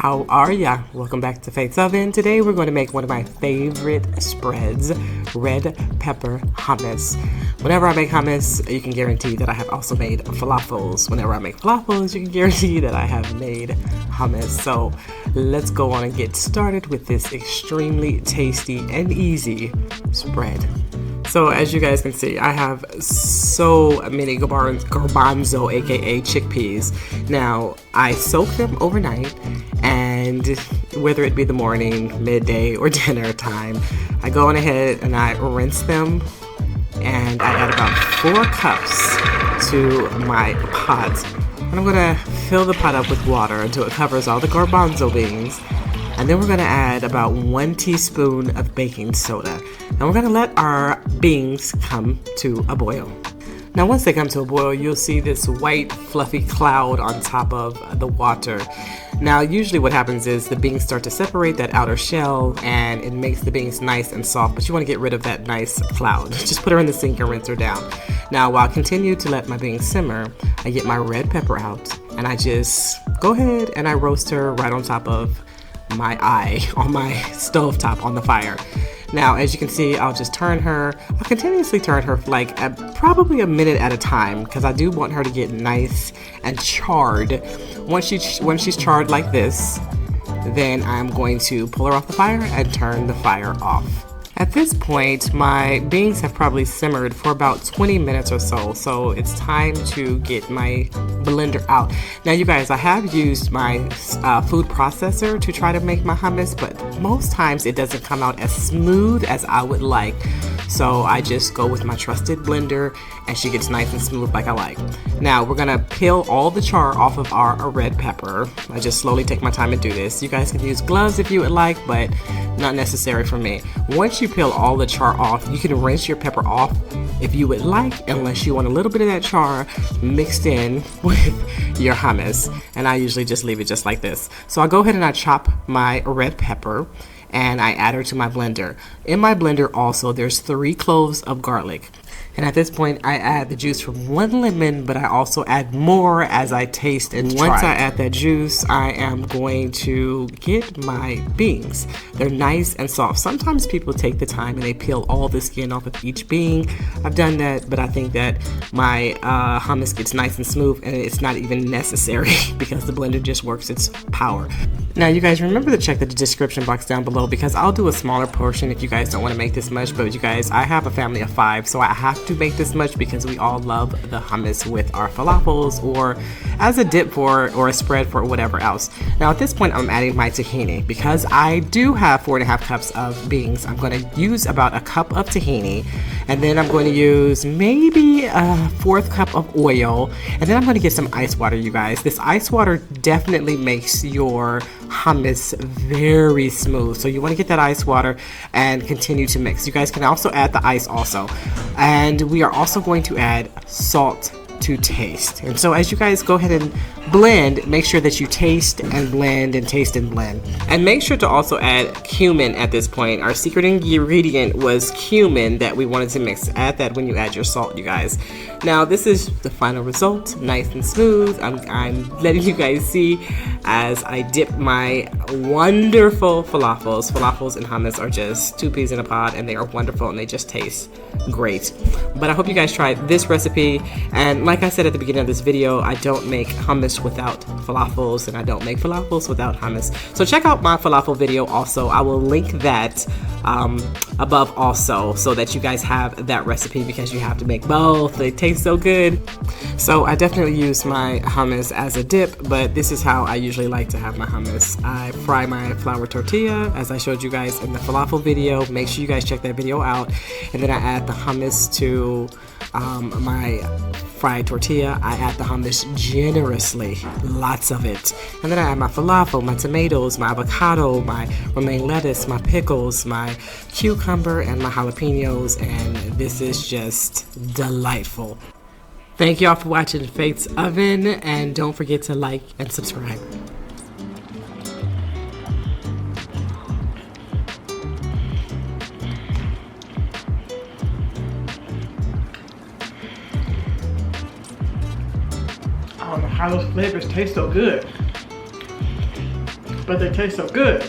how are ya? Welcome back to Faith's Oven. Today we're going to make one of my favorite spreads, red pepper hummus. Whenever I make hummus, you can guarantee that I have also made falafels. Whenever I make falafels, you can guarantee that I have made hummus. So let's go on and get started with this extremely tasty and easy spread. So as you guys can see, I have so many garbanzo, aka chickpeas. Now, I soak them overnight, and whether it be the morning, midday, or dinner time, I go on ahead and I rinse them, and I add about 4 cups to my pot. And I'm gonna fill the pot up with water until it covers all the garbanzo beans. And then we're gonna add about 1 teaspoon of baking soda. And we're gonna let our beans come to a boil. Now once they come to a boil, you'll see this white fluffy cloud on top of the water. Now usually what happens is the beans start to separate that outer shell and it makes the beans nice and soft, but you wanna get rid of that nice cloud. Just put her in the sink and rinse her down. Now while I continue to let my beans simmer, I get my red pepper out and I just go ahead and I roast her right on top of my eye on my stove top on the fire. Now as you can see, I'll just turn her. I'll continuously turn her like probably a minute at a time because I do want her to get nice and charred. Once she's charred like this, then I'm going to pull her off the fire and turn the fire off. At this point, my beans have probably simmered for about 20 minutes or so, so it's time to get my blender out. Now you guys, I have used my food processor to try to make my hummus, but most times it doesn't come out as smooth as I would like. So I just go with my trusted blender and she gets nice and smooth like I like. Now we're gonna peel all the char off of our red pepper. I just slowly take my time and do this. You guys can use gloves if you would like, but not necessary for me. Once you peel all the char off, you can rinse your pepper off if you would like, unless you want a little bit of that char mixed in with your hummus. And I usually just leave it just like this. So I go ahead and I chop my red pepper and I add her to my blender. In my blender also, there's 3 cloves of garlic. And at this point, I add the juice from 1 lemon, but I also add more as I taste and try. Once I add that juice, I am going to get my beans. They're nice and soft. Sometimes people take the time and they peel all the skin off of each bean. I've done that, but I think that my hummus gets nice and smooth and it's not even necessary because the blender just works its power. Now you guys remember to check the description box down below because I'll do a smaller portion if you guys don't want to make this much, but you guys, I have a family of 5, so I have to make this much because we all love the hummus with our falafels or as a dip for or a spread for whatever else. Now at this point I'm adding my tahini because I do have 4.5 cups of beans. I'm going to use about a cup of tahini, and then I'm going to use maybe a 1/4 cup of oil, and then I'm going to get some ice water. You guys, this ice water definitely makes your hummus very smooth, so you want to get that ice water and continue to mix. You guys can also add the ice also, and we are also going to add salt to taste. And so as you guys go ahead and blend, make sure that you taste and blend and taste and blend. And make sure to also add cumin at this point. Our secret ingredient was cumin that we wanted to mix. Add that when you add your salt, you guys. Now this is the final result, nice and smooth. I'm letting you guys see as I dip my wonderful falafels. Falafels and hummus are just 2 peas in a pod, and they are wonderful and they just taste great. But I hope you guys tried this recipe, and like I said at the beginning of this video, I don't make hummus without falafels, and I don't make falafels without hummus. So check out my falafel video also. I will link that above also, so that you guys have that recipe because you have to make both. They taste so good. So I definitely use my hummus as a dip, but this is how I usually like to have my hummus. I fry my flour tortilla as I showed you guys in the falafel video. Make sure you guys check that video out. And then I add the hummus to my fried tortilla. I add the hummus generously, lots of it. And then I add my falafel, my tomatoes, my avocado, my romaine lettuce, my pickles, my cucumber, and my jalapenos, and this is just delightful. Thank y'all for watching Faith's Oven, and don't forget to like and subscribe. I don't know how those flavors taste so good. but they taste so good.